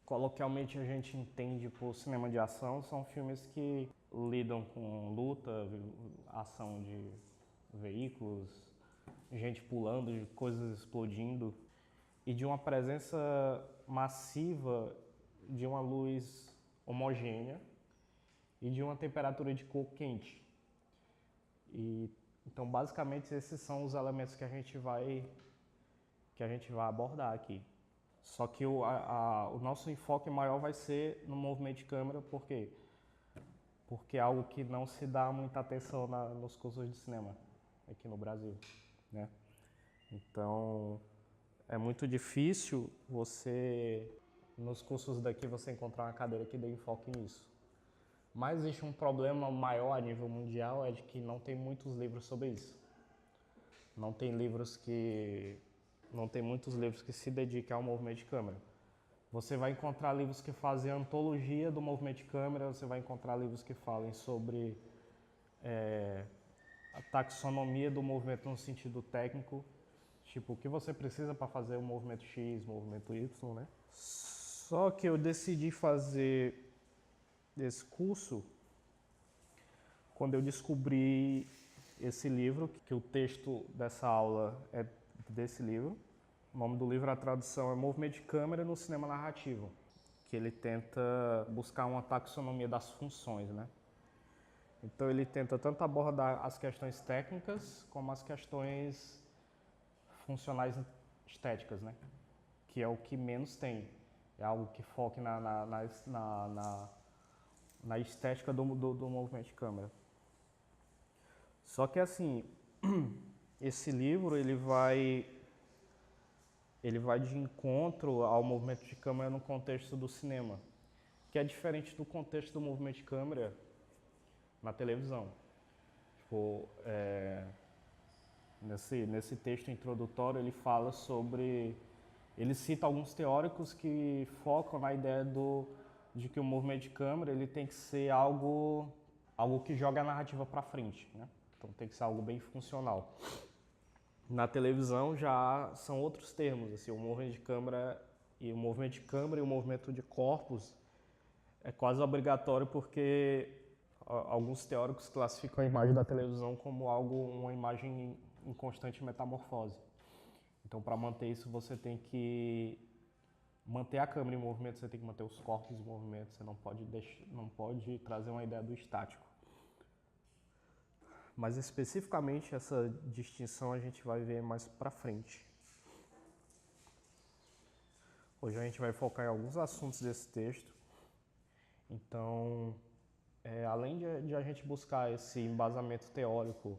coloquialmente a gente entende por cinema de ação são filmes que lidam com luta, ação de veículos, gente pulando, coisas explodindo e de uma presença massiva de uma luz homogênea e de uma temperatura de cor quente. Então, basicamente, esses são os elementos que a gente vai abordar aqui. Só que o nosso enfoque maior vai ser no movimento de câmera, por quê? Porque é algo que não se dá muita atenção nos cursos de cinema aqui no Brasil, né? Então, é muito difícil nos cursos daqui, você encontrar uma cadeira que dê enfoque nisso. Mas existe um problema maior a nível mundial, é de que não tem muitos livros sobre isso. Não tem muitos livros que se dediquem ao movimento de câmera. Você vai encontrar livros que fazem antologia do movimento de câmera, você vai encontrar livros que falem sobre a taxonomia do movimento no sentido técnico, tipo, o que você precisa para fazer o movimento X, o movimento Y, né? Só que eu decidi fazer esse curso quando eu descobri esse livro, que o texto dessa aula é desse livro. O nome do livro, a tradução é Movimento de Câmera no Cinema Narrativo, que ele tenta buscar uma taxonomia das funções, né? Então ele tenta tanto abordar as questões técnicas como as questões funcionais estéticas, né? Que é o que menos tem. É algo que foque na estética do movimento de câmera. Só que assim, esse livro ele vai de encontro ao movimento de câmera no contexto do cinema, que é diferente do contexto do movimento de câmera na televisão. Tipo, nesse texto introdutório ele fala sobre... Ele cita alguns teóricos que focam na ideia de que o movimento de câmera ele tem que ser algo que joga a narrativa para frente, né? Então tem que ser algo bem funcional. Na televisão já são outros termos, assim, o movimento de câmera e o movimento de corpos é quase obrigatório porque alguns teóricos classificam a imagem da televisão como uma imagem em constante metamorfose. Então, para manter isso, você tem que manter a câmera em movimento, você tem que manter os corpos em movimento, você não pode trazer uma ideia do estático. Mas especificamente essa distinção a gente vai ver mais para frente. Hoje a gente vai focar em alguns assuntos desse texto. Então, além de a gente buscar esse embasamento teórico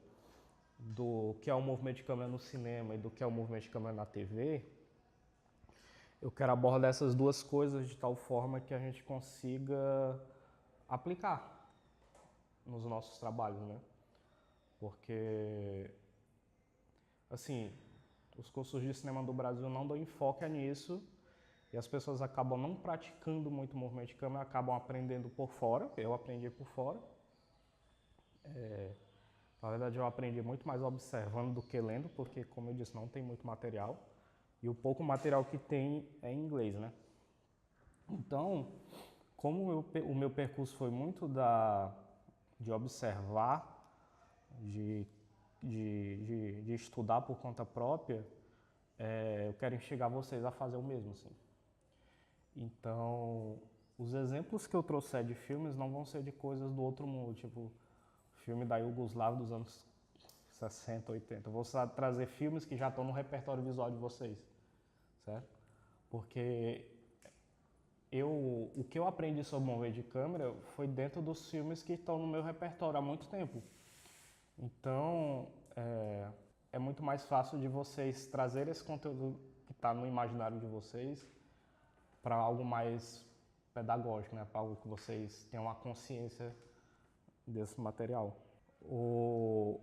do que é o movimento de câmera no cinema e do que é o movimento de câmera na TV, eu quero abordar essas duas coisas de tal forma que a gente consiga aplicar nos nossos trabalhos, né? Porque, assim, os cursos de cinema do Brasil não dão enfoque nisso e as pessoas acabam não praticando muito o movimento de câmera, acabam aprendendo por fora. Eu aprendi por fora. Na verdade, eu aprendi muito mais observando do que lendo, porque, como eu disse, não tem muito material. E o pouco material que tem é em inglês, né? Então, como o meu percurso foi muito de observar, de estudar por conta própria, eu quero instigar vocês a fazer o mesmo, assim. Então, os exemplos que eu trouxer de filmes não vão ser de coisas do outro mundo, tipo filme da Iugoslávia dos anos 60, 80. Eu vou trazer filmes que já estão no repertório visual de vocês, certo? Porque o que eu aprendi sobre movimento de câmera foi dentro dos filmes que estão no meu repertório há muito tempo. Então, é muito mais fácil de vocês trazerem esse conteúdo que está no imaginário de vocês para algo mais pedagógico, né? Para algo que vocês tenham uma consciência desse material. O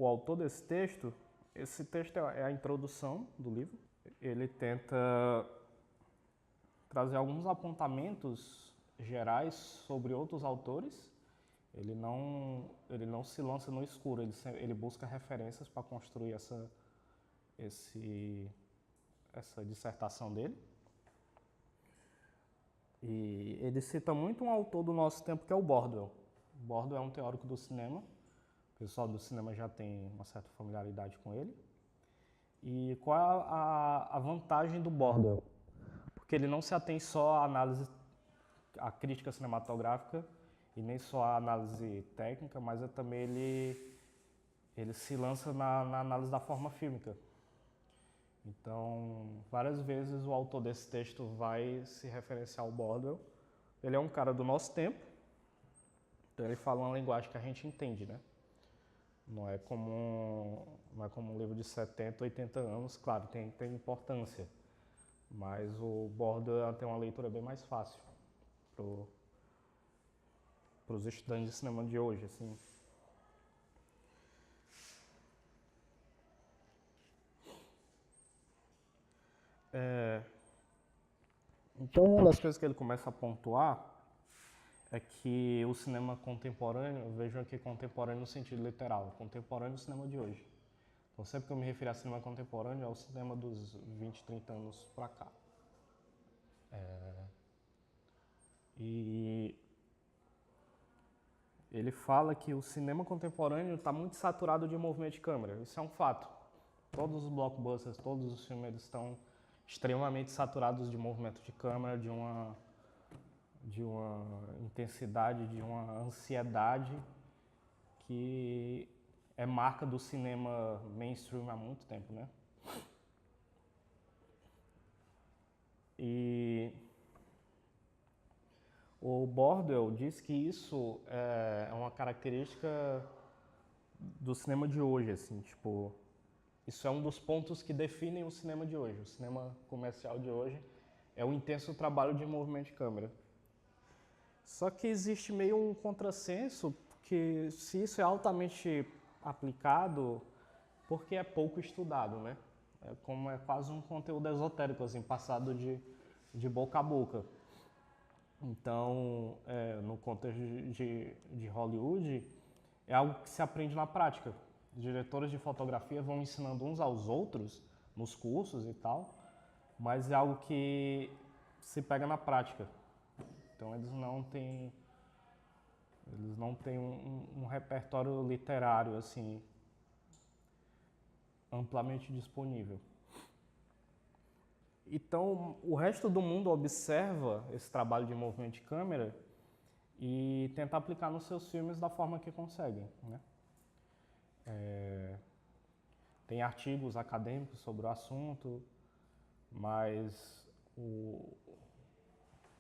autor desse texto, esse texto é a introdução do livro. Ele tenta trazer alguns apontamentos gerais sobre outros autores. Ele não se lança no escuro, ele busca referências para construir essa dissertação dele. E ele cita muito um autor do nosso tempo que é o Bordwell. O Bordwell é um teórico do cinema. O pessoal do cinema já tem uma certa familiaridade com ele. E qual é a vantagem do Bordwell? Porque ele não se atém só à análise, à crítica cinematográfica e nem só à análise técnica, mas também ele se lança na análise da forma fílmica. Então, várias vezes o autor desse texto vai se referenciar ao Bordwell. Ele é um cara do nosso tempo, então ele fala uma linguagem que a gente entende, né? Não é como um livro de 70, 80 anos, claro, tem importância, mas o Bordwell tem uma leitura bem mais fácil para os estudantes de cinema de hoje, assim. Então, uma das coisas que ele começa a pontuar é que o cinema contemporâneo, eu vejo aqui contemporâneo no sentido literal, contemporâneo do cinema de hoje. Então, sempre que eu me refiro a cinema contemporâneo, é o cinema dos 20, 30 anos pra cá. E ele fala que o cinema contemporâneo está muito saturado de movimento de câmera. Isso é um fato. Todos os blockbusters, todos os filmes, eles estão extremamente saturados de movimento de câmera, de uma intensidade, de uma ansiedade que é marca do cinema mainstream há muito tempo, né? E o Bordwell diz que isso é uma característica do cinema de hoje, assim, tipo, isso é um dos pontos que definem o cinema de hoje. O cinema comercial de hoje é o intenso trabalho de movimento de câmera. Só que existe meio um contrassenso que se isso é altamente aplicado, porque é pouco estudado, né? É quase um conteúdo esotérico, assim, passado de boca a boca. Então, no contexto de Hollywood, é algo que se aprende na prática. Os diretores de fotografia vão ensinando uns aos outros nos cursos e tal, mas é algo que se pega na prática. Então eles não têm um repertório literário assim amplamente disponível. Então o resto do mundo observa esse trabalho de movimento de câmera e tenta aplicar nos seus filmes da forma que conseguem, né? Tem artigos acadêmicos sobre o assunto, mas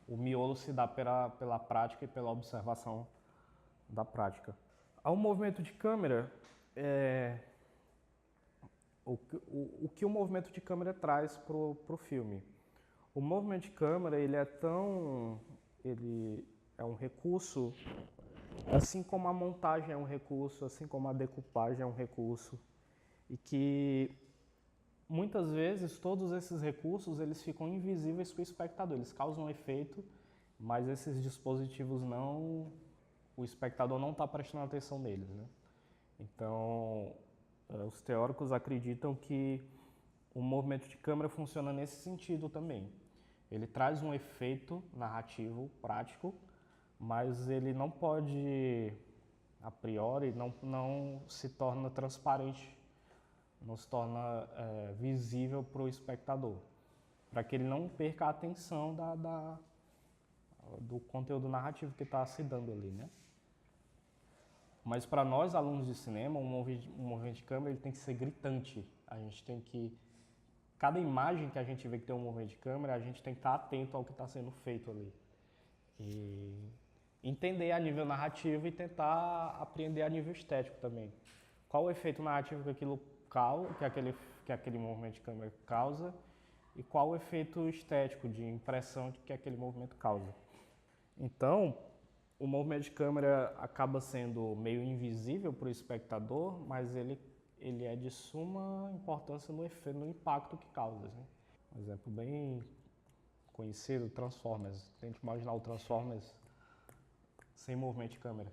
o miolo se dá pela prática e pela observação da prática. Ao movimento de câmera, o que o movimento de câmera traz para o filme? O movimento de câmera ele é um recurso, assim como a montagem é um recurso, assim como a decupagem é um recurso, e que muitas vezes todos esses recursos eles ficam invisíveis para o espectador, eles causam um efeito, mas esses dispositivos o espectador não está prestando atenção neles, né? Então, os teóricos acreditam que o movimento de câmera funciona nesse sentido também. Ele traz um efeito narrativo prático, mas ele não pode, a priori, não se torna transparente, não se torna visível para o espectador, para que ele não perca a atenção do conteúdo narrativo que está se dando ali, né? Mas para nós, alunos de cinema, um movimento de câmera ele tem que ser gritante. A gente tem que... Cada imagem que a gente vê que tem um movimento de câmera, a gente tem que estar atento ao que está sendo feito ali. E entender a nível narrativo e tentar apreender a nível estético também. Qual o efeito narrativo que aquele movimento de câmera causa e qual o efeito estético de impressão que aquele movimento causa. Então, o movimento de câmera acaba sendo meio invisível para o espectador, mas ele é de suma importância no impacto que causa. Né? Um exemplo bem conhecido, Transformers. Tente imaginar o Transformers sem movimento de câmera.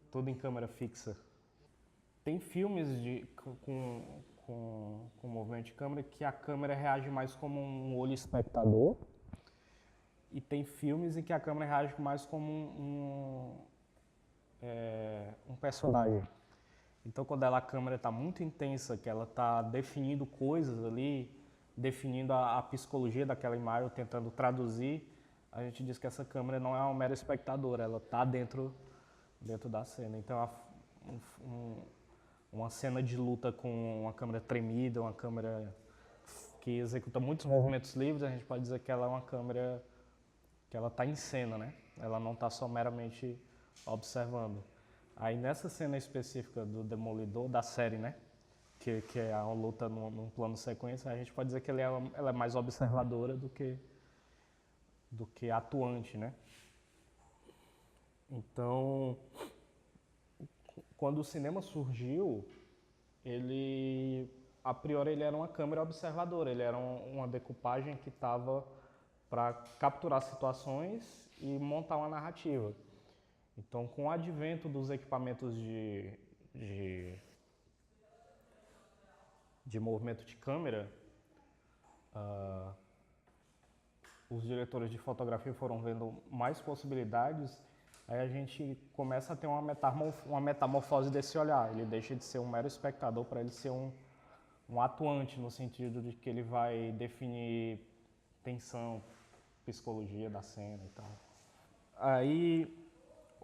Tudo em câmera fixa. Tem filmes com movimento de câmera que a câmera reage mais como um olho espectador E tem filmes em que a câmera reage mais como um personagem. Então, quando a câmera está muito intensa, que ela está definindo coisas ali, definindo a psicologia daquela imagem, tentando traduzir, a gente diz que essa câmera não é uma mera espectadora, ela está dentro da cena. Então, uma cena de luta com uma câmera tremida, uma câmera que executa muitos movimentos livres, a gente pode dizer que ela é uma câmera que ela está em cena, né? Ela não está só meramente observando. Aí nessa cena específica do Demolidor, da série, né? Que é a luta num plano sequência, a gente pode dizer que ela é mais observadora do que atuante, né? Então, quando o cinema surgiu, a priori ele era uma câmera observadora, ele era uma decupagem que estava para capturar situações e montar uma narrativa. Então, com o advento dos equipamentos de movimento de câmera, os diretores de fotografia foram vendo mais possibilidades, aí a gente começa a ter uma metamorfose desse olhar. Ele deixa de ser um mero espectador para ele ser um atuante, no sentido de que ele vai definir tensão, psicologia da cena e tal. Aí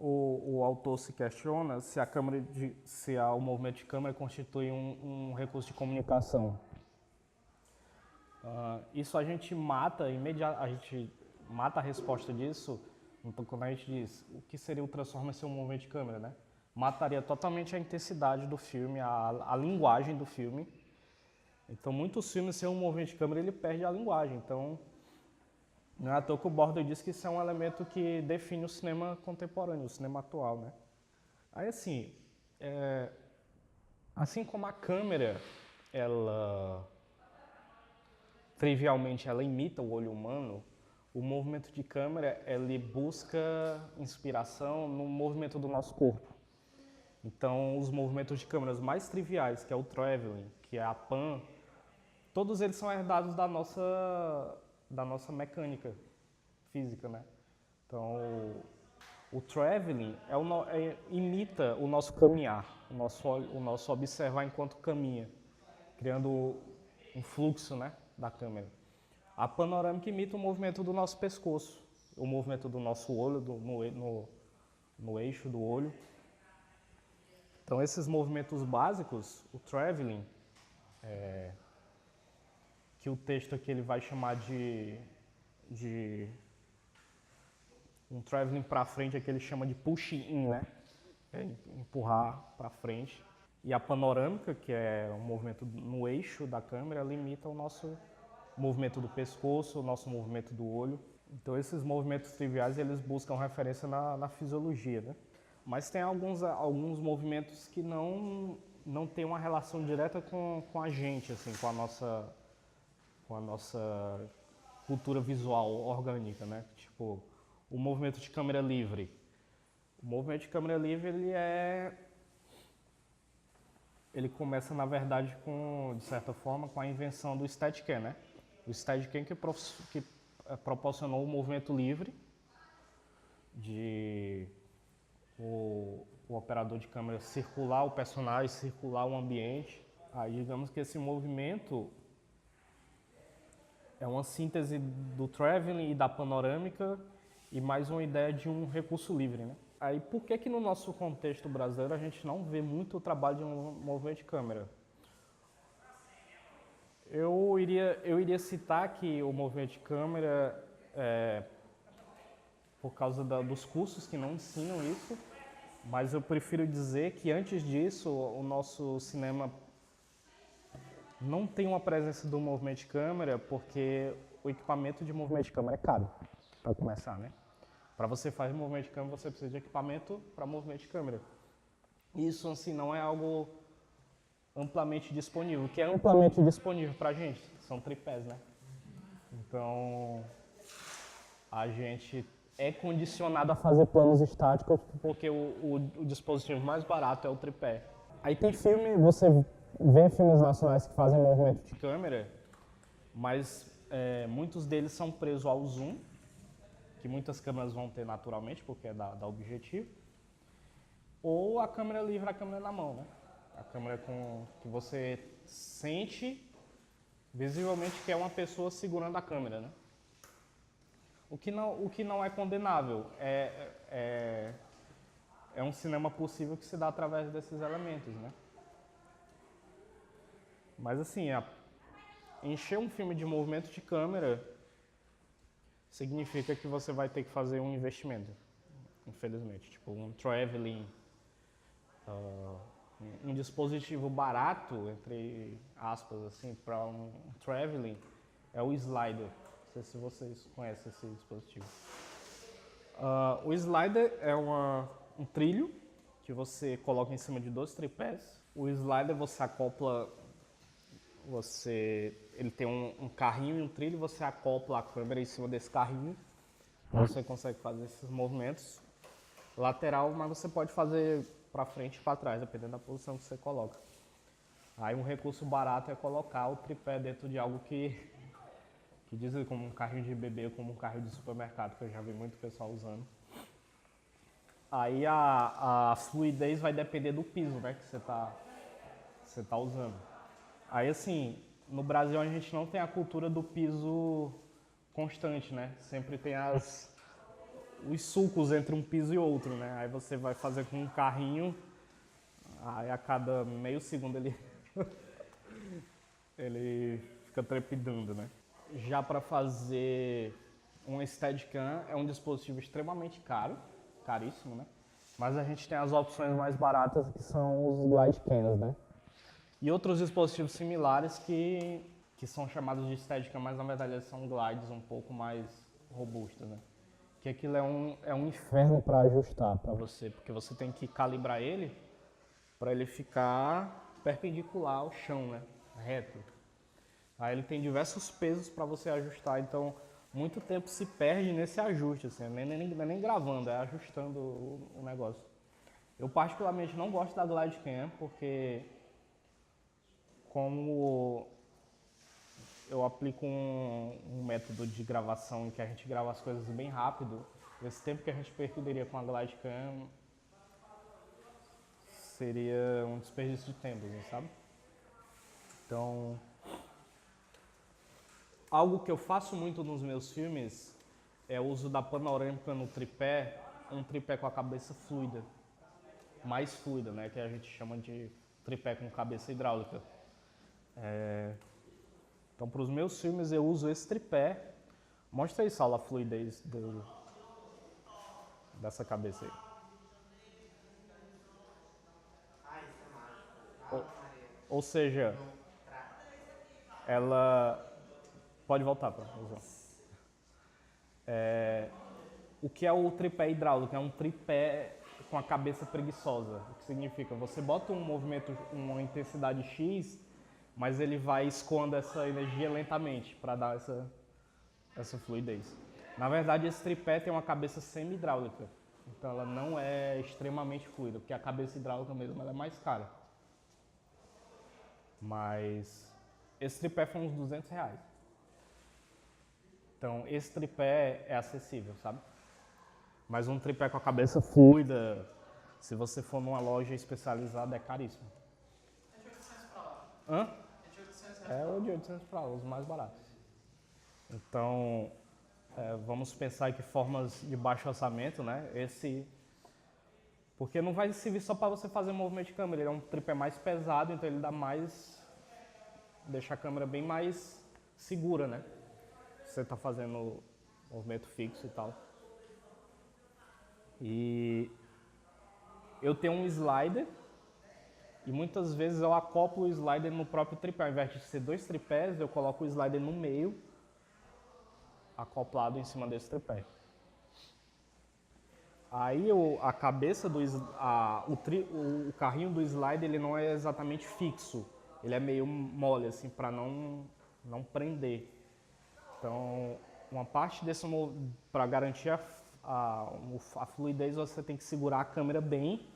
o autor se questiona se o movimento de câmera constitui um recurso de comunicação. Isso a gente mata a resposta disso quando a gente diz o que seria o Transformers ser um movimento de câmera, né? Mataria totalmente a intensidade do filme, a linguagem do filme. Então, muitos filmes sem um movimento de câmera, ele perde a linguagem. Então, não é à toa que o Border diz que isso é um elemento que define o cinema contemporâneo, o cinema atual, né? Aí, assim como a câmera, trivialmente, ela imita o olho humano, o movimento de câmera, ele busca inspiração no movimento do nosso corpo. Então, os movimentos de câmeras mais triviais, que é o traveling, que é a pan, todos eles são herdados da nossa mecânica física, né? Então, o traveling imita o nosso caminhar, o nosso observar enquanto caminha, criando um fluxo, né, da câmera. A panorâmica imita o movimento do nosso pescoço, o movimento do nosso olho, no eixo do olho. Então, esses movimentos básicos, o traveling, que o texto aqui ele vai chamar de um traveling para frente, é que ele chama de push-in, né? Empurrar para frente. E a panorâmica, que é um movimento no eixo da câmera, limita o nosso movimento do pescoço, o nosso movimento do olho. Então, esses movimentos triviais, eles buscam referência na fisiologia, né? Mas tem alguns movimentos que não têm uma relação direta com a gente, assim, com a nossa cultura visual orgânica, né? Tipo, o movimento de câmera livre. O movimento de câmera livre, ele começa, na verdade, de certa forma, com a invenção do Steadicam, né? O Steadicam que proporcionou o movimento livre de o operador de câmera circular o personagem, circular o ambiente. Aí, digamos que esse movimento é uma síntese do traveling e da panorâmica e mais uma ideia de um recurso livre, né? Aí, por que no nosso contexto brasileiro a gente não vê muito o trabalho de um movimento de câmera? Eu iria citar que o movimento de câmera, por causa dos cursos que não ensinam isso, mas eu prefiro dizer que antes disso o nosso cinema não tem uma presença do movimento de câmera porque o equipamento de movimento de câmera é caro, para começar, né? Para você fazer movimento de câmera, você precisa de equipamento para movimento de câmera. Isso, assim, não é algo amplamente disponível. O que é amplamente disponível para a gente são tripés, né? Então, a gente é condicionado a fazer planos estáticos porque o dispositivo mais barato é o tripé. Aí tem você vê filmes nacionais que fazem movimento de câmera, mas muitos deles são presos ao zoom que muitas câmeras vão ter naturalmente, porque é da objetivo, ou a câmera livre, a câmera na mão, né? A câmera que você sente visivelmente que é uma pessoa segurando a câmera, né? O que não é condenável, é um cinema possível que se dá através desses elementos, né? Mas assim, encher um filme de movimento de câmera significa que você vai ter que fazer um investimento, infelizmente. Tipo, um traveling, um dispositivo barato, entre aspas, assim, para um traveling, é o slider. Não sei se vocês conhecem esse dispositivo. O slider é um trilho que você coloca em cima de 2 tripés. O slider você acopla, ele tem um carrinho e um trilho, você acopla a câmera em cima desse carrinho. Você consegue fazer esses movimentos lateral, mas você pode fazer para frente e para trás, dependendo da posição que você coloca. Aí um recurso barato é colocar o tripé dentro de algo que dizem como um carrinho de bebê, como um carrinho de supermercado, que eu já vi muito pessoal usando. Aí a fluidez vai depender do piso, né, que você tá usando. Aí assim, no Brasil a gente não tem a cultura do piso constante, né? Sempre tem os sulcos entre um piso e outro, né? Aí você vai fazer com um carrinho, aí a cada meio segundo ele fica trepidando, né? Já para fazer um Steadicam é um dispositivo extremamente caro, caríssimo, né? Mas a gente tem as opções mais baratas que são os Glidecams, né? E outros dispositivos similares que são chamados de Steadicam, mas na verdade eles são glides um pouco mais robustos, né? Que aquilo é um inferno para ajustar para você, porque você tem que calibrar ele para ele ficar perpendicular ao chão, né? Reto. Aí ele tem diversos pesos para você ajustar, então muito tempo se perde nesse ajuste, assim, nem gravando, é ajustando o negócio. Eu particularmente não gosto da Glidecam, porque como eu aplico um método de gravação em que a gente grava as coisas bem rápido, esse tempo que a gente perderia com a Glidecam seria um desperdício de tempo, sabe? Então, algo que eu faço muito nos meus filmes é o uso da panorâmica no tripé, um tripé com a cabeça fluida, mais fluida, né? Que a gente chama de tripé com cabeça hidráulica. Então, para os meus filmes eu uso esse tripé. Mostra aí, Saulo, a fluidez dessa cabeça aí. Ou seja, ela pode voltar para usar. O que é o tripé hidráulico? É um tripé com a cabeça preguiçosa. O que significa? Você bota um movimento, uma intensidade X, mas ele vai escoando essa energia lentamente para dar essa fluidez. Na verdade, esse tripé tem uma cabeça semi-hidráulica, então ela não é extremamente fluida, porque a cabeça hidráulica mesmo ela é mais cara. Mas esse tripé foi uns R$200. Então esse tripé é acessível, sabe? Mas um tripé com a cabeça fluida, se você for numa loja especializada, é caríssimo. É de 800 pra lá. Hã? É de 800 É o de 800 para os mais baratos. Então, vamos pensar que formas de baixo orçamento, né? Porque não vai servir só para você fazer movimento de câmera, ele é um tripé mais pesado, então ele deixa a câmera bem mais segura, né? Você está fazendo movimento fixo e tal. E eu tenho um slider e muitas vezes eu acoplo o slider no próprio tripé. Ao invés de ser 2 tripés, eu coloco o slider no meio, acoplado em cima desse tripé. Aí a cabeça o carrinho do slider ele não é exatamente fixo, ele é meio mole assim para não prender. Então, uma parte desse para garantir a fluidez, você tem que segurar a câmera bem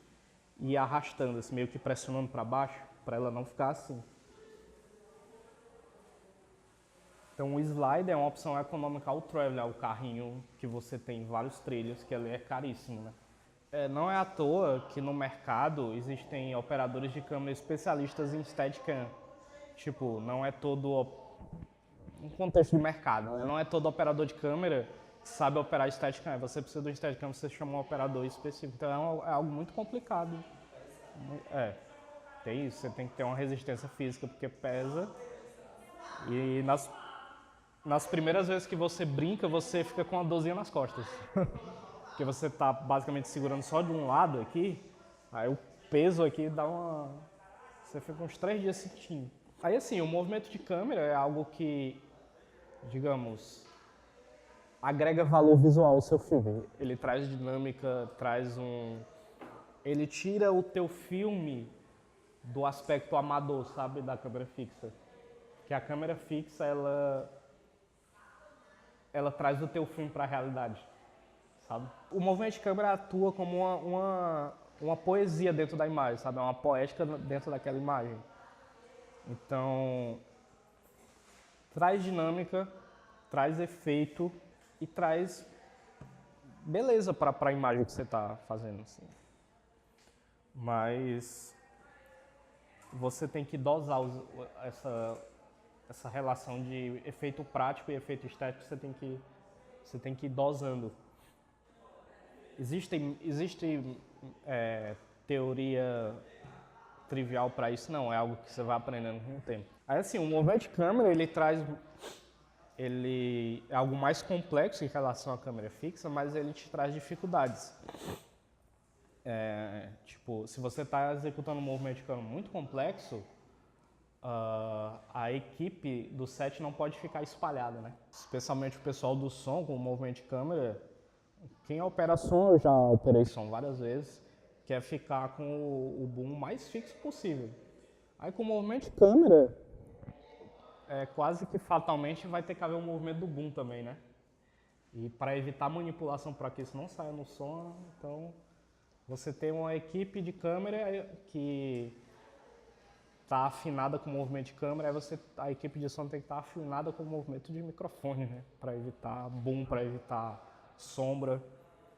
e ir arrastando, assim, meio que pressionando para baixo, para ela não ficar assim. Então o Slider é uma opção econômica ao Traveler, o carrinho que você tem vários trilhos, que ele é caríssimo, né? Não é à toa que no mercado existem operadores de câmera especialistas em Steadicam. Tipo, não é todo um contexto de mercado, né? Não é todo operador de câmera que sabe operar Steadicam. Você precisa do Steadicam, você chama um operador específico. Então é algo muito complicado. Tem isso. Você tem que ter uma resistência física porque pesa. E nas primeiras vezes que você brinca, você fica com uma dorzinha nas costas. Porque você tá basicamente segurando só de um lado aqui, aí o peso aqui dá uma... Você fica uns 3 dias sentindo. Aí assim, o movimento de câmera é algo que, digamos, agrega valor visual ao seu filme. Ele traz dinâmica, ele tira o teu filme do aspecto amador, sabe, da câmera fixa. Que a câmera fixa, ela traz o teu filme para a realidade, sabe? O movimento de câmera atua como uma poesia dentro da imagem, sabe? É uma poética dentro daquela imagem. Então, traz dinâmica, traz efeito e traz beleza para a imagem que você está fazendo, assim. Mas você tem que dosar essa relação de efeito prático e efeito estético, você tem que ir dosando. Existe teoria trivial para isso? Não, é algo que você vai aprendendo com o tempo. Aí assim, o movimento de câmera, ele é algo mais complexo em relação à câmera fixa, mas ele te traz dificuldades. Tipo, se você está executando um movimento de câmera muito complexo, a equipe do set não pode ficar espalhada, né? Especialmente o pessoal do som, com o movimento de câmera, quem opera som, eu já operei som várias vezes, quer ficar com o boom mais fixo possível. Aí com o movimento de câmera, quase que fatalmente vai ter que haver um movimento do boom também, né? E para evitar manipulação para que isso não saia no som, então você tem uma equipe de câmera que está afinada com o movimento de câmera, aí a equipe de som tem que estar afinada com o movimento de microfone, né? Para evitar boom, para evitar sombra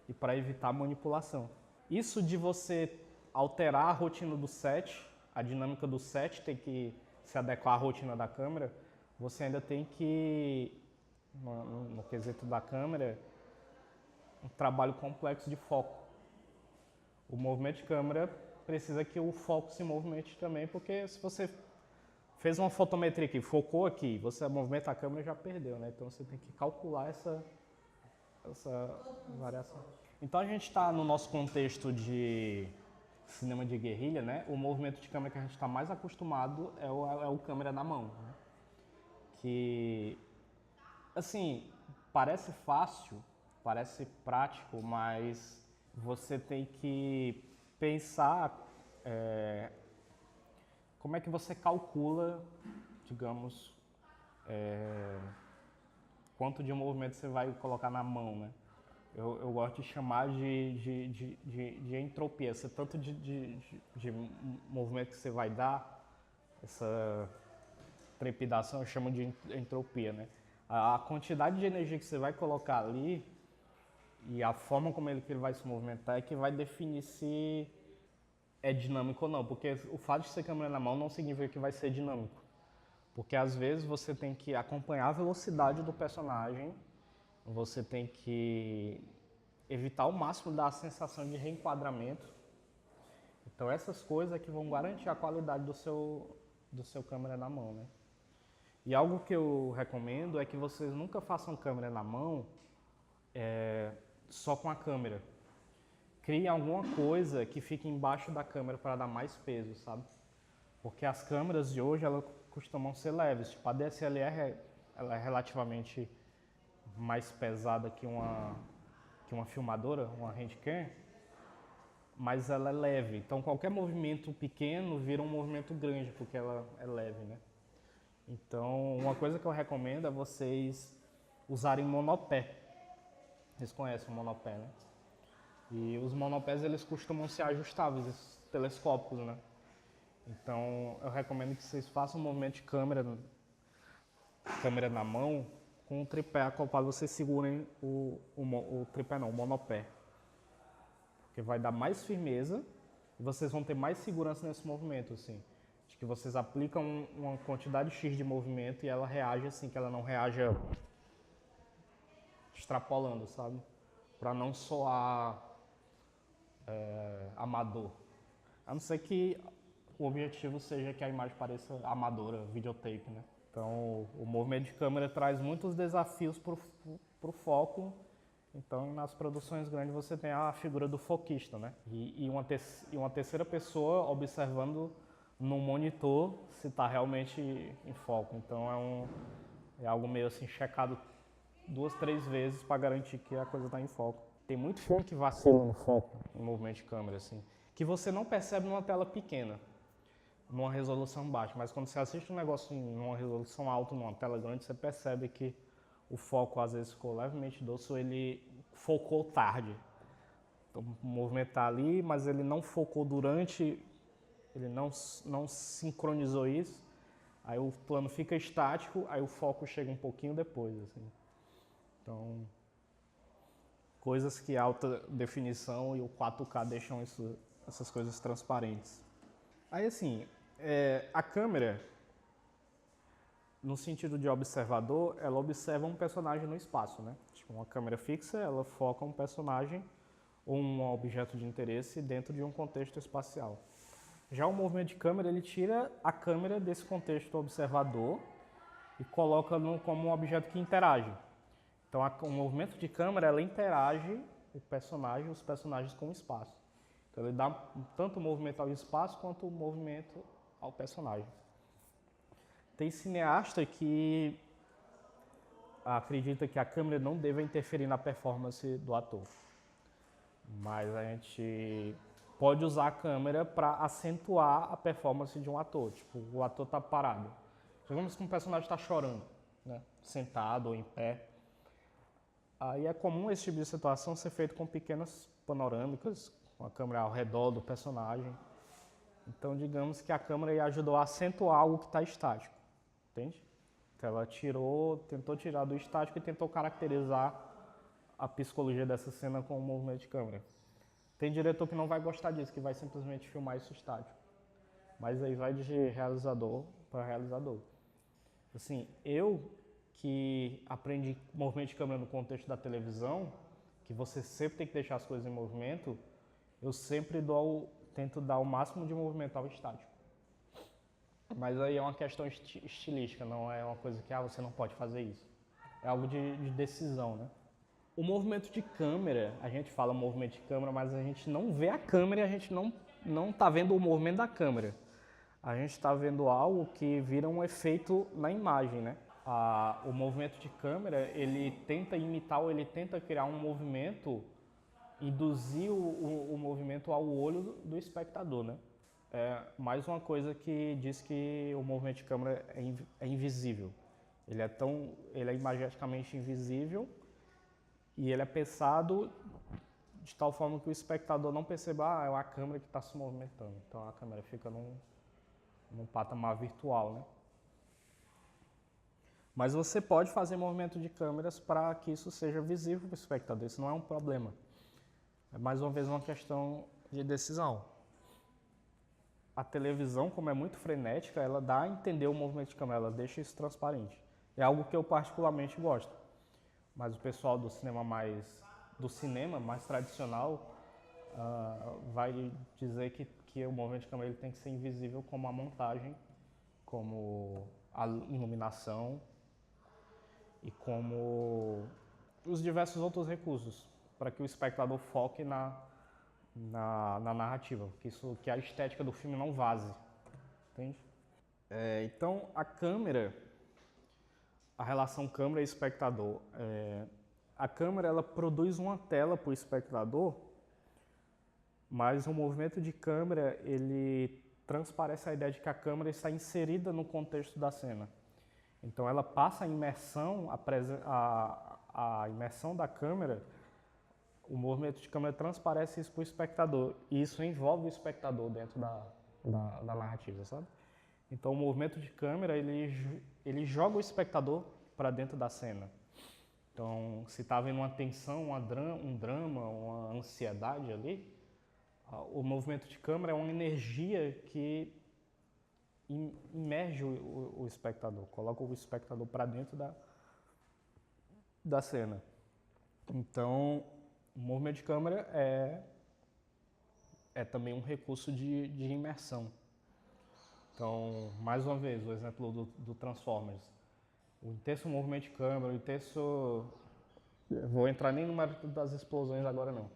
e para evitar manipulação. Isso de você alterar a rotina do set, a dinâmica do set tem que se adequar à rotina da câmera, você ainda tem que, no quesito da câmera, um trabalho complexo de foco. O movimento de câmera precisa que o foco se movimente também, porque se você fez uma fotometria aqui, focou aqui, você movimenta a câmera e já perdeu, né? Então você tem que calcular essa variação. Então a gente está no nosso contexto de cinema de guerrilha, né? O movimento de câmera que a gente está mais acostumado é o câmera na mão, né? Que, assim, parece fácil, parece prático, mas você tem que pensar como é que você calcula, digamos, quanto de movimento você vai colocar na mão, né? Eu gosto de chamar de entropia, esse tanto de movimento que você vai dar, essa trepidação eu chamo de entropia, né? A quantidade de energia que você vai colocar ali e a forma como ele vai se movimentar é que vai definir se é dinâmico ou não, porque o fato de ser câmera na mão não significa que vai ser dinâmico, porque às vezes você tem que acompanhar a velocidade do personagem, você tem que evitar ao máximo da sensação de reenquadramento. Então essas coisas é que vão garantir a qualidade do seu câmera na mão, né? E algo que eu recomendo é que vocês nunca façam câmera na mão só com a câmera. Crie alguma coisa que fique embaixo da câmera para dar mais peso, sabe? Porque as câmeras de hoje, elas costumam ser leves. Tipo, a DSLR, ela é relativamente mais pesada que uma filmadora, uma handcam, mas ela é leve. Então, qualquer movimento pequeno vira um movimento grande, porque ela é leve, né? Então, uma coisa que eu recomendo é vocês usarem monopé. Vocês conhecem o monopé, né? E os monopés, eles costumam ser ajustáveis, telescópicos, né? Então, eu recomendo que vocês façam um movimento de câmera câmera na mão, com o tripé acoplado, vocês segurem o tripé não, o monopé. Porque vai dar mais firmeza e vocês vão ter mais segurança nesse movimento, assim. De que vocês aplicam uma quantidade X de movimento e ela reage assim, que ela não reaja extrapolando, sabe? Para não soar amador. A não ser que o objetivo seja que a imagem pareça amadora, videotape, né? Então, o movimento de câmera traz muitos desafios para o foco. Então, nas produções grandes você tem a figura do foquista, né? E uma terceira pessoa observando no monitor se está realmente em foco. Então, é algo meio assim checado 2, 3 vezes para garantir que a coisa está em foco. Tem muito filme que vacila no foco, em movimento de câmera, assim, que você não percebe numa tela pequena, numa resolução baixa. Mas quando você assiste um negócio numa resolução alta, numa tela grande, você percebe que o foco às vezes ficou levemente doce ou ele focou tarde. Então, o movimento está ali, mas ele não focou durante, ele não sincronizou isso. Aí o plano fica estático, aí o foco chega um pouquinho depois, assim. Então, coisas que a alta definição e o 4K deixam essas coisas transparentes. Aí, assim, a câmera, no sentido de observador, ela observa um personagem no espaço, né? Tipo, uma câmera fixa, ela foca um personagem ou um objeto de interesse dentro de um contexto espacial. Já o movimento de câmera, ele tira a câmera desse contexto observador e coloca como um objeto que interage. Então, o movimento de câmera, ela interage os personagens com o espaço. Então, ele dá tanto o movimento ao espaço quanto o movimento ao personagem. Tem cineasta que acredita que a câmera não deve interferir na performance do ator. Mas a gente pode usar a câmera para acentuar a performance de um ator. Tipo, o ator está parado. Digamos que um personagem está chorando, né? Sentado ou em pé. Aí é comum esse tipo de situação ser feito com pequenas panorâmicas, com a câmera ao redor do personagem. Então, digamos que a câmera ajudou a acentuar algo que está estático, entende? Então, ela tentou tirar do estático e tentou caracterizar a psicologia dessa cena com o movimento de câmera. Tem diretor que não vai gostar disso, que vai simplesmente filmar isso estático. Mas aí vai de realizador para realizador. Assim, eu que aprendi movimento de câmera no contexto da televisão, que você sempre tem que deixar as coisas em movimento, eu sempre tento dar o máximo de movimento ao estático. Mas aí é uma questão estilística, não é uma coisa que você não pode fazer isso. É algo de decisão, né? O movimento de câmera, a gente fala movimento de câmera, mas a gente não vê a câmera e a gente não está vendo o movimento da câmera. A gente está vendo algo que vira um efeito na imagem, né? O movimento de câmera, ele tenta imitar ou ele tenta criar um movimento, induzir o movimento ao olho do espectador, né? É mais uma coisa que diz que o movimento de câmera é invisível. Ele é imageticamente invisível e ele é pensado de tal forma que o espectador não perceba, é a câmera que está se movimentando. Então a câmera fica num patamar virtual, né? Mas você pode fazer movimento de câmeras para que isso seja visível para o espectador, isso não é um problema. É mais uma vez uma questão de decisão. A televisão, como é muito frenética, ela dá a entender o movimento de câmera, ela deixa isso transparente. É algo que eu particularmente gosto. Mas o pessoal do cinema mais tradicional vai dizer que o movimento de câmera ele tem que ser invisível como a montagem, como a iluminação e como os diversos outros recursos para que o espectador foque na narrativa, que a estética do filme não vaze, entende? Então a câmera, a relação câmera e espectador, a câmera ela produz uma tela para o espectador, mas o movimento de câmera ele transparece a ideia de que a câmera está inserida no contexto da cena. Então ela passa a imersão, a imersão da câmera, o movimento de câmera transparece isso para o espectador. E isso envolve o espectador dentro da narrativa, sabe? Então o movimento de câmera ele joga o espectador para dentro da cena. Então se está havendo uma tensão, um drama, uma ansiedade ali, o movimento de câmera é uma energia que imerge o espectador, coloca o espectador para dentro da cena. Então o movimento de câmera é também um recurso de imersão. Então, mais uma vez, o exemplo do Transformers. O intenso movimento de câmera, o intenso... Vou entrar nem no mérito das explosões agora não.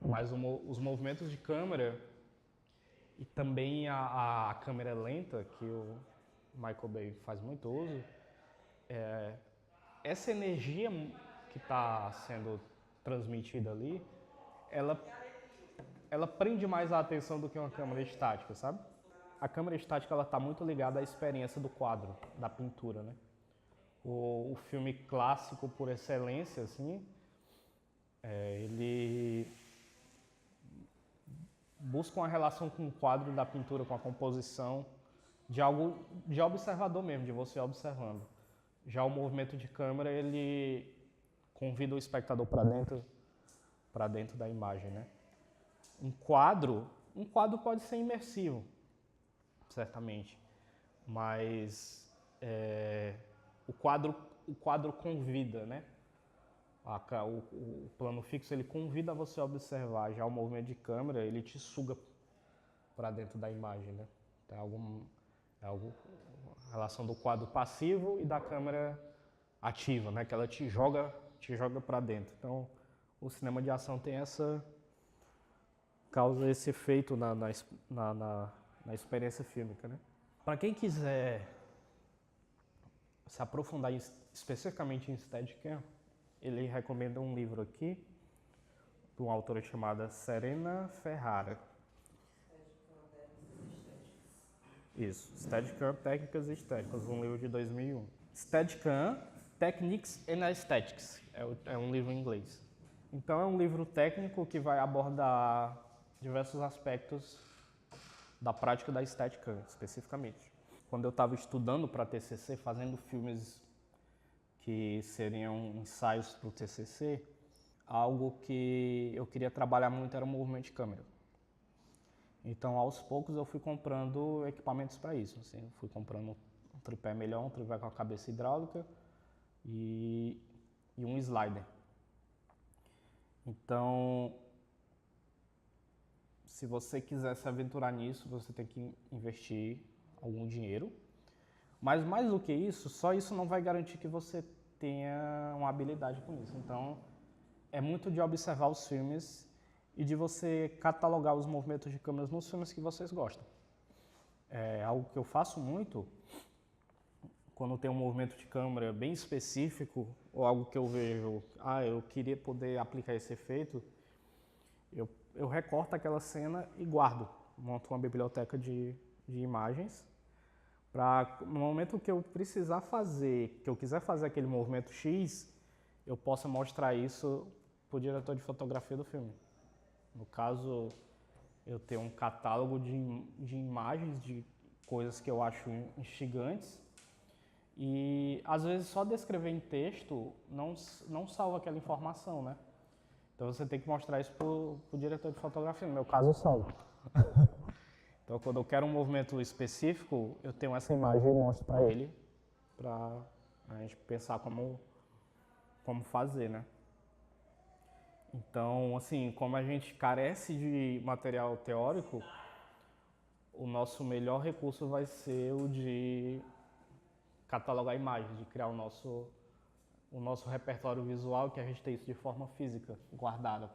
Mas os movimentos de câmera e também a câmera lenta, que o Michael Bay faz muito uso, essa energia que está sendo transmitida ali, ela prende mais a atenção do que uma câmera estática, sabe? A câmera estática ela está muito ligada à experiência do quadro, da pintura, né? O filme clássico por excelência, assim, ele busca uma relação com o quadro da pintura, com a composição, de algo de observador mesmo, de você observando. Já o movimento de câmera, ele convida o espectador para dentro da imagem, né? Um quadro pode ser imersivo, certamente, mas o quadro convida, né? O plano fixo ele convida você a observar, já o movimento de câmera ele te suga para dentro da imagem, né? Tem a relação do quadro passivo e da câmera ativa, né? Que ela te joga para dentro. Então, o cinema de ação tem causa esse efeito na experiência fílmica, né? Para quem quiser se aprofundar especificamente em Steadicam, ele recomenda um livro aqui de uma autora chamada Serena Ferrara. Isso, Steadicam, Técnicas e Estéticas, um livro de 2001. Steadicam, Techniques and Aesthetics, é um livro em inglês. Então é um livro técnico que vai abordar diversos aspectos da prática da Steadicam, especificamente. Quando eu estava estudando para TCC, fazendo filmes que seriam ensaios para o TCC, algo que eu queria trabalhar muito era o movimento de câmera. Então, aos poucos, eu fui comprando equipamentos para isso. Assim, fui comprando um tripé melhor, um tripé com a cabeça hidráulica e um slider. Então, se você quiser se aventurar nisso, você tem que investir algum dinheiro. Mas mais do que isso, só isso não vai garantir que você tenha uma habilidade com isso. Então, é muito de observar os filmes e de você catalogar os movimentos de câmeras nos filmes que vocês gostam. É algo que eu faço muito quando tem um movimento de câmera bem específico ou algo que eu vejo, eu queria poder aplicar esse efeito, eu recorto aquela cena e guardo, monto uma biblioteca de imagens para no momento que eu precisar fazer, que eu quiser fazer aquele movimento X, eu possa mostrar isso para o diretor de fotografia do filme. No caso, eu tenho um catálogo de imagens, de coisas que eu acho instigantes e às vezes só descrever em texto não salva aquela informação, né? Então você tem que mostrar isso para o diretor de fotografia, no meu caso eu salvo. Então quando eu quero um movimento específico, eu tenho essa imagem e mostro para ele, para a gente pensar como fazer, né? Então, assim, como a gente carece de material teórico, o nosso melhor recurso vai ser o de catalogar imagens, de criar o nosso repertório visual, que a gente tem isso de forma física, guardada,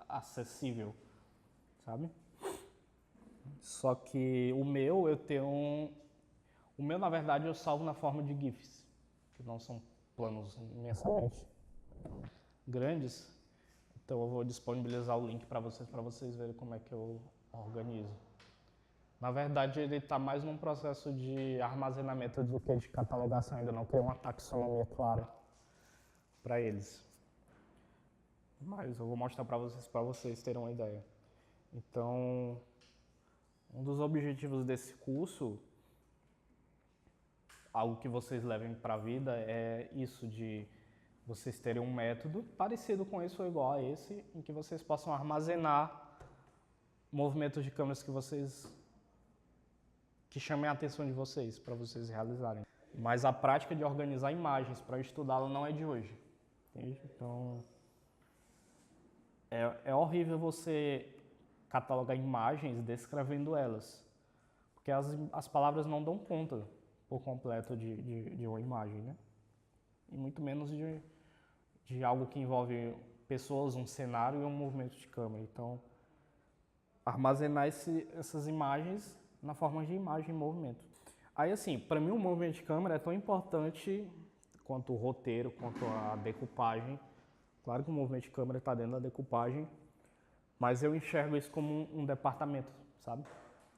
acessível, sabe? Só que o meu, na verdade, eu salvo na forma de GIFs, que não são planos imensamente grandes. Então eu vou disponibilizar o link para vocês verem como é que eu organizo. Na verdade, ele está mais num processo de armazenamento do que de catalogação, ainda não criei uma taxonomia clara para eles. Mas eu vou mostrar para vocês terem uma ideia. Então, um dos objetivos desse curso algo que vocês levem para a vida é isso de vocês terem um método parecido com esse ou igual a esse, em que vocês possam armazenar movimentos de câmeras que chamem a atenção de vocês, para vocês realizarem. Mas a prática de organizar imagens para estudá-la não é de hoje. Entende? Então, é horrível você catalogar imagens descrevendo elas, porque as palavras não dão conta por completo de uma imagem, né? E muito menos de algo que envolve pessoas, um cenário e um movimento de câmera. Então, armazenar essas imagens na forma de imagem em movimento. Aí, assim, para mim o movimento de câmera é tão importante quanto o roteiro, quanto a decupagem. Claro que o movimento de câmera está dentro da decupagem, mas eu enxergo isso como um departamento, sabe?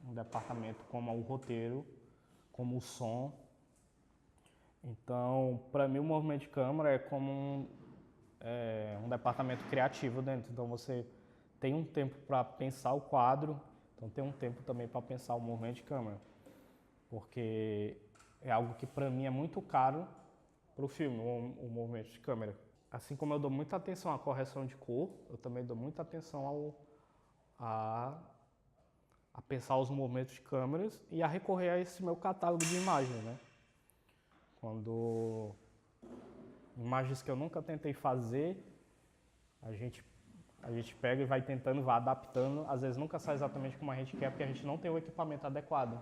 Um departamento como o roteiro, como o som. Então, para mim o movimento de câmera é como um departamento criativo dentro. Então você tem um tempo para pensar o quadro, então tem um tempo também para pensar o movimento de câmera. Porque é algo que para mim é muito caro para o filme, o movimento de câmera. Assim como eu dou muita atenção à correção de cor, eu também dou muita atenção a pensar os movimentos de câmeras e a recorrer a esse meu catálogo de imagens, né? Quando imagens que eu nunca tentei fazer, a gente pega e vai tentando, vai adaptando. Às vezes nunca sai exatamente como a gente quer, porque a gente não tem o equipamento adequado.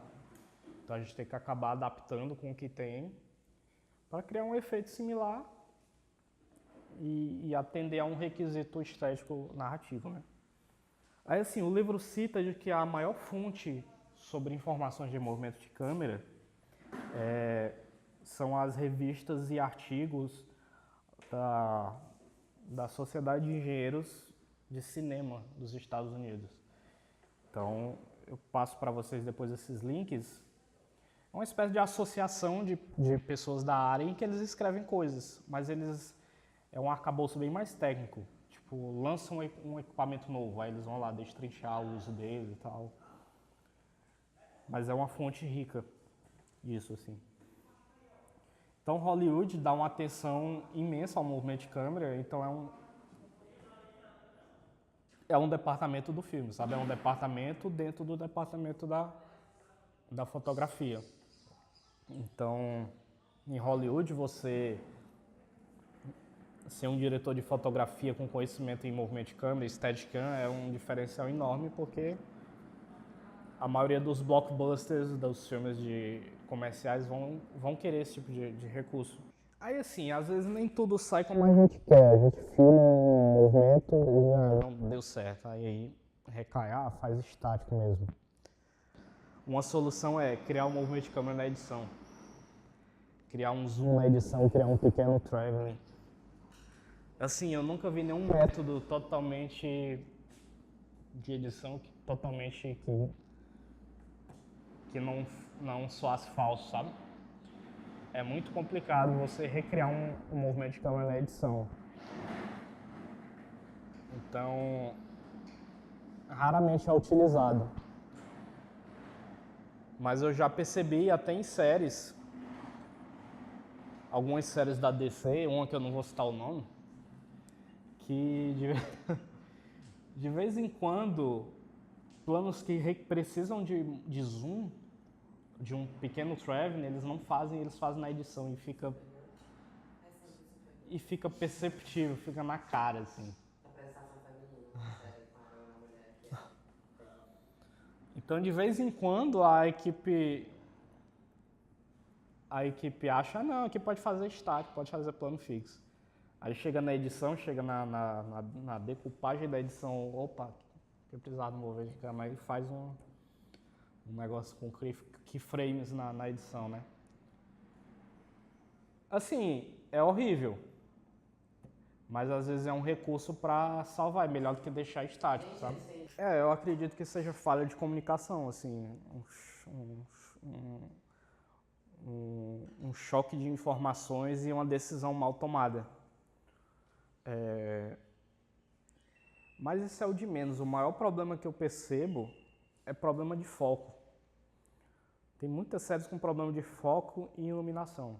Então a gente tem que acabar adaptando com o que tem para criar um efeito similar e atender a um requisito estético narrativo, né? Aí assim, o livro cita de que a maior fonte sobre informações de movimento de câmera são as revistas e artigos da Sociedade de Engenheiros de Cinema dos Estados Unidos. Então, eu passo para vocês depois esses links. É uma espécie de associação de pessoas da área em que eles escrevem coisas, mas é um arcabouço bem mais técnico. Tipo, lançam um equipamento novo, aí eles vão lá destrinchar o uso dele e tal. Mas é uma fonte rica disso, assim. Então, Hollywood dá uma atenção imensa ao movimento de câmera, então é um departamento do filme, sabe? É um departamento dentro do departamento da fotografia. Então, em Hollywood, você ser um diretor de fotografia com conhecimento em movimento de câmera, Steadicam, é um diferencial enorme, porque a maioria dos blockbusters, dos filmes comerciais, vão querer esse tipo de recurso. Aí assim, às vezes nem tudo sai como a gente quer. A gente filma um movimento e não deu certo. Aí recai, faz estático mesmo. Uma solução é criar um movimento de câmera na edição. Criar um zoom na edição, criar um pequeno traveling. Assim, eu nunca vi nenhum método totalmente de edição que não soasse falso, sabe? É muito complicado você recriar um movimento de câmera na edição. Então, raramente é utilizado. Mas eu já percebi até em séries, algumas séries da DC, uma que eu não vou citar o nome, que de vez em quando, planos que precisam de zoom, de um pequeno traveling, eles não fazem, eles fazem na edição e fica perceptível, fica na cara, assim. Então, de vez em quando, a equipe acha, não, aqui pode fazer estático, pode fazer plano fixo. Aí chega na edição, chega na decupagem da edição, opa, eu precisava mover de câmera, e faz um negócio com keyframes na edição, né? Assim, é horrível, mas às vezes é um recurso para salvar, é melhor do que deixar estático, sabe? Eu acredito que seja falha de comunicação, assim, um choque de informações e uma decisão mal tomada. Mas isso é o de menos. O maior problema que eu percebo é problema de foco. Tem muitas séries com problema de foco e iluminação.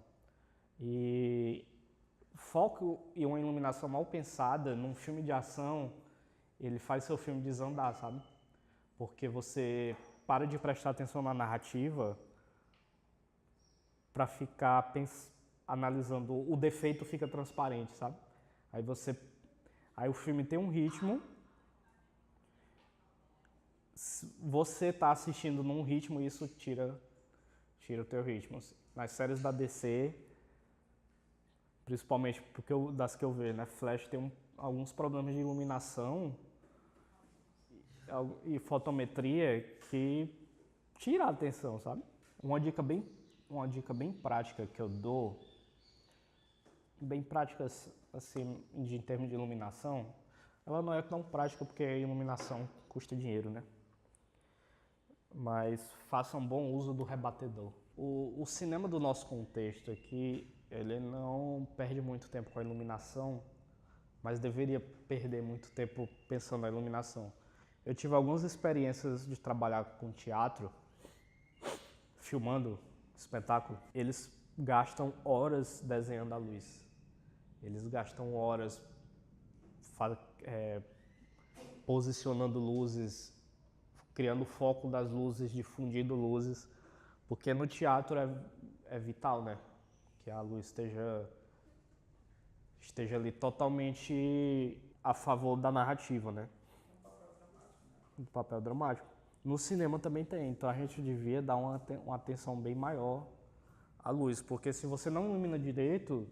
E foco e uma iluminação mal pensada num filme de ação, ele faz seu filme desandar, sabe? Porque você para de prestar atenção na narrativa para ficar analisando o defeito, fica transparente, sabe? Aí o filme tem um ritmo, você tá assistindo num ritmo e isso tira o teu ritmo. Nas séries da DC, principalmente porque das que eu vejo, né? Flash tem alguns problemas de iluminação e fotometria que tira a atenção, sabe? Uma dica bem prática que eu dou, bem prática assim, em termos de iluminação, ela não é tão prática porque a iluminação custa dinheiro, né? Mas façam bom uso do rebatedor. O cinema do nosso contexto aqui, ele não perde muito tempo com a iluminação, mas deveria perder muito tempo pensando na iluminação. Eu tive algumas experiências de trabalhar com teatro, filmando espetáculo. Eles gastam horas desenhando a luz. Eles gastam horas posicionando luzes, criando foco das luzes, difundindo luzes, porque no teatro é vital, né? Que a luz esteja ali totalmente a favor da narrativa, né? Do papel dramático. No cinema também tem, então a gente devia dar uma atenção bem maior à luz, porque se você não ilumina direito,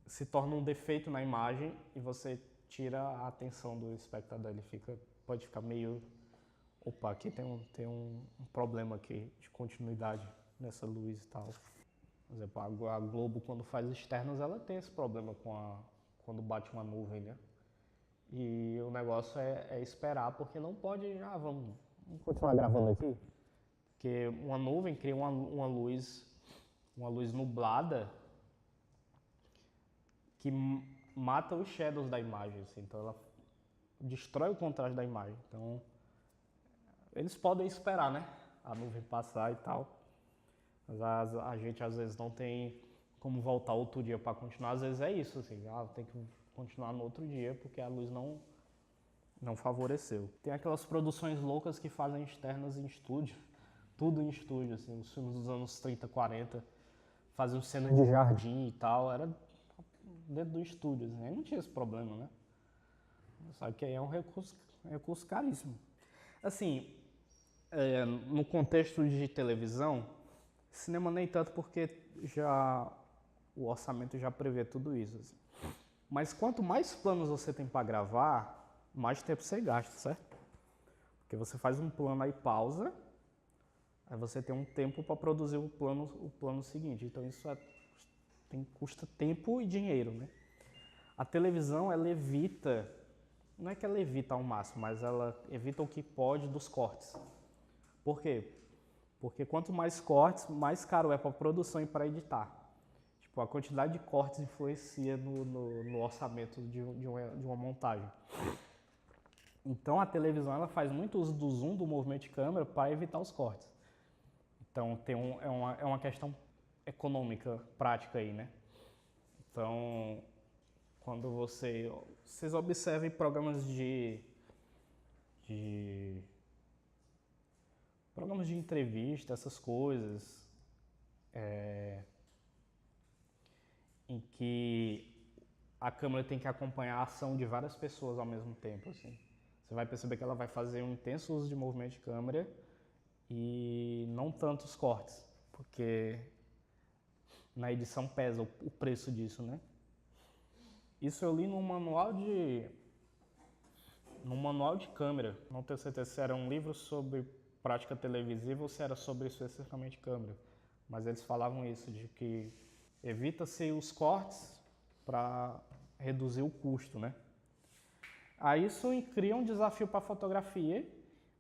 se torna um defeito na imagem e você tira a atenção do espectador, pode ficar meio, opa, aqui tem um problema aqui de continuidade nessa luz e tal. Por exemplo, a Globo, quando faz externos, ela tem esse problema quando bate uma nuvem, né? E o negócio é esperar, porque não pode, vamos continuar gravando aqui. Porque uma nuvem cria uma luz nublada que mata os shadows da imagem, assim. Então ela destrói o contraste da imagem. Então eles podem esperar, né? A nuvem passar e tal. Mas a gente às vezes não tem como voltar outro dia para continuar. Às vezes é isso, assim, tem que continuar no outro dia porque a luz não favoreceu. Tem aquelas produções loucas que fazem externas em estúdio, tudo em estúdio, assim, os filmes dos anos 30, 40, faziam cenas de jardim e tal, era dentro do estúdio, assim, aí não tinha esse problema, né? Só que aí é um recurso caríssimo. Assim, no contexto de televisão, cinema nem tanto porque o orçamento já prevê tudo isso, assim. Mas quanto mais planos você tem para gravar, mais tempo você gasta, certo? Porque você faz um plano aí, pausa, aí você tem um tempo para produzir o plano seguinte. Então isso custa tempo e dinheiro, né? A televisão, ela evita, não é que ela evita ao máximo, mas ela evita o que pode dos cortes. Por quê? Porque quanto mais cortes, mais caro é para produção e para editar. Tipo, a quantidade de cortes influencia no orçamento de uma montagem. Então a televisão ela faz muito uso do zoom, do movimento de câmera, para evitar os cortes. Então é uma questão econômica, prática aí, né? Então, quando vocês observem programas de entrevista, essas coisas, em que a câmera tem que acompanhar a ação de várias pessoas ao mesmo tempo, assim. Você vai perceber que ela vai fazer um intenso uso de movimento de câmera e não tantos cortes, porque na edição pesa o preço disso, né? Isso eu li num manual de câmera. Não tenho certeza se era um livro sobre prática televisiva ou se era sobre especificamente câmera. Mas eles falavam isso, de que evita-se os cortes para reduzir o custo, né? Aí isso cria um desafio para a fotografia.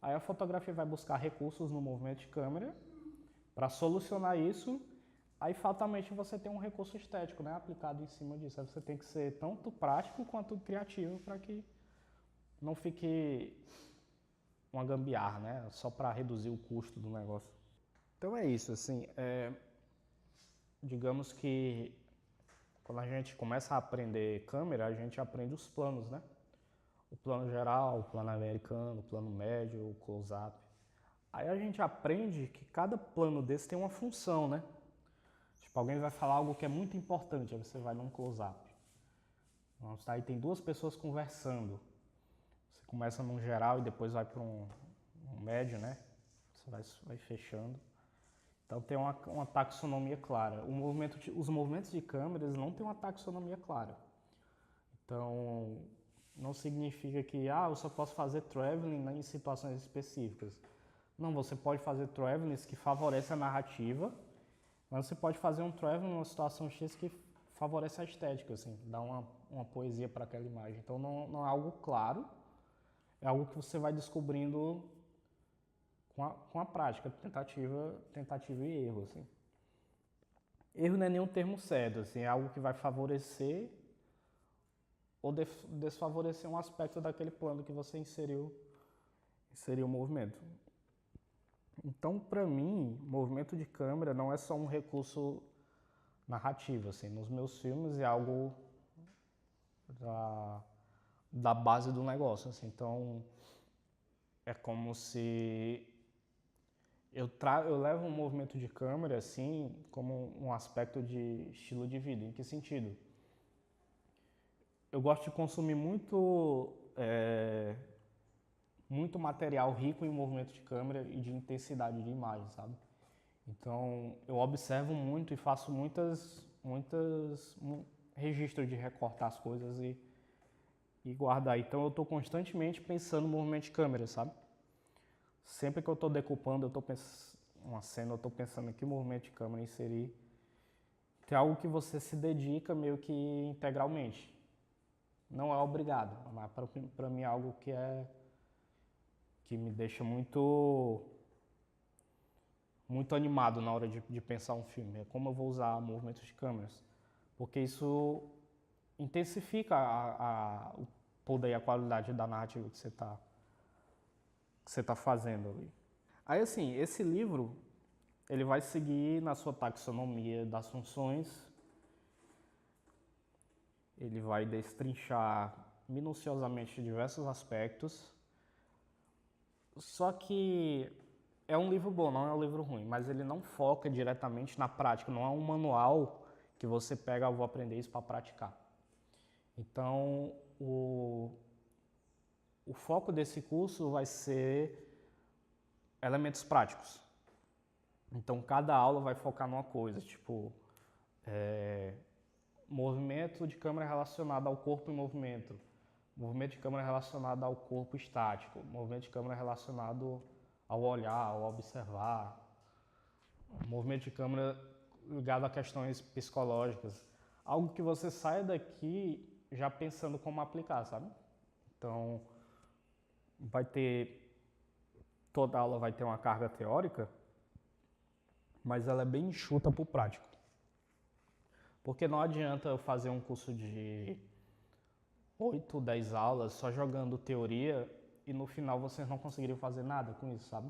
Aí a fotografia vai buscar recursos no movimento de câmera para solucionar isso. Aí fatalmente você tem um recurso estético, né, aplicado em cima disso. Aí você tem que ser tanto prático quanto criativo para que não fique uma gambiarra, né, só para reduzir o custo do negócio. Então é isso, assim, digamos que quando a gente começa a aprender câmera, a gente aprende os planos, né? O plano geral, o plano americano, o plano médio, o close-up. Aí a gente aprende que cada plano desse tem uma função, né? Tipo, alguém vai falar algo que é muito importante, aí você vai num close-up. Aí tem duas pessoas conversando. Você começa num geral e depois vai para um médio, né? Você vai fechando. Então tem uma taxonomia clara. Os movimentos de câmera eles não têm uma taxonomia clara. Então não significa que eu só posso fazer traveling em situações específicas. Não, você pode fazer travelings que favorecem a narrativa, mas você pode fazer um traveling numa situação X que favorece a estética, assim, dá uma poesia para aquela imagem. Então não é algo claro, é algo que você vai descobrindo com a prática, tentativa e erro, assim. Erro não é nenhum termo certo, assim, é algo que vai favorecer ou desfavorecer um aspecto daquele plano que você inseriu o movimento. Então, para mim, movimento de câmera não é só um recurso narrativo, assim, nos meus filmes é algo da base do negócio, assim. Então, é como se eu levo um movimento de câmera assim como um aspecto de estilo de vida. Em que sentido? Eu gosto de consumir muito material rico em movimento de câmera e de intensidade de imagem, sabe? Então eu observo muito e faço muitas registros de recortar as coisas e guardar. Então eu estou constantemente pensando no movimento de câmera, sabe? Sempre que eu estou decupando, eu estou pensando uma cena, eu estou pensando em que movimento de câmera inserir. Que é algo que você se dedica meio que integralmente. Não é obrigado, mas para mim é algo que me deixa muito animado na hora de pensar um filme. É como eu vou usar movimentos de câmeras. Porque isso intensifica o poder e a qualidade da narrativa que você tá fazendo ali. Aí assim, esse livro ele vai seguir na sua taxonomia das funções, ele vai destrinchar minuciosamente diversos aspectos, só que é um livro bom, não é um livro ruim, mas ele não foca diretamente na prática, não é um manual que você pega, eu vou aprender isso para praticar. Então, o foco desse curso vai ser elementos práticos. Então, cada aula vai focar numa coisa, tipo, movimento de câmera relacionado ao corpo em movimento, movimento de câmera relacionado ao corpo estático, movimento de câmera relacionado ao olhar, ao observar, movimento de câmera ligado a questões psicológicas. Algo que você saia daqui já pensando como aplicar, sabe? Então, toda aula vai ter uma carga teórica, mas ela é bem enxuta para o prático. Porque não adianta eu fazer um curso de 8, 10 aulas só jogando teoria e no final vocês não conseguiriam fazer nada com isso, sabe?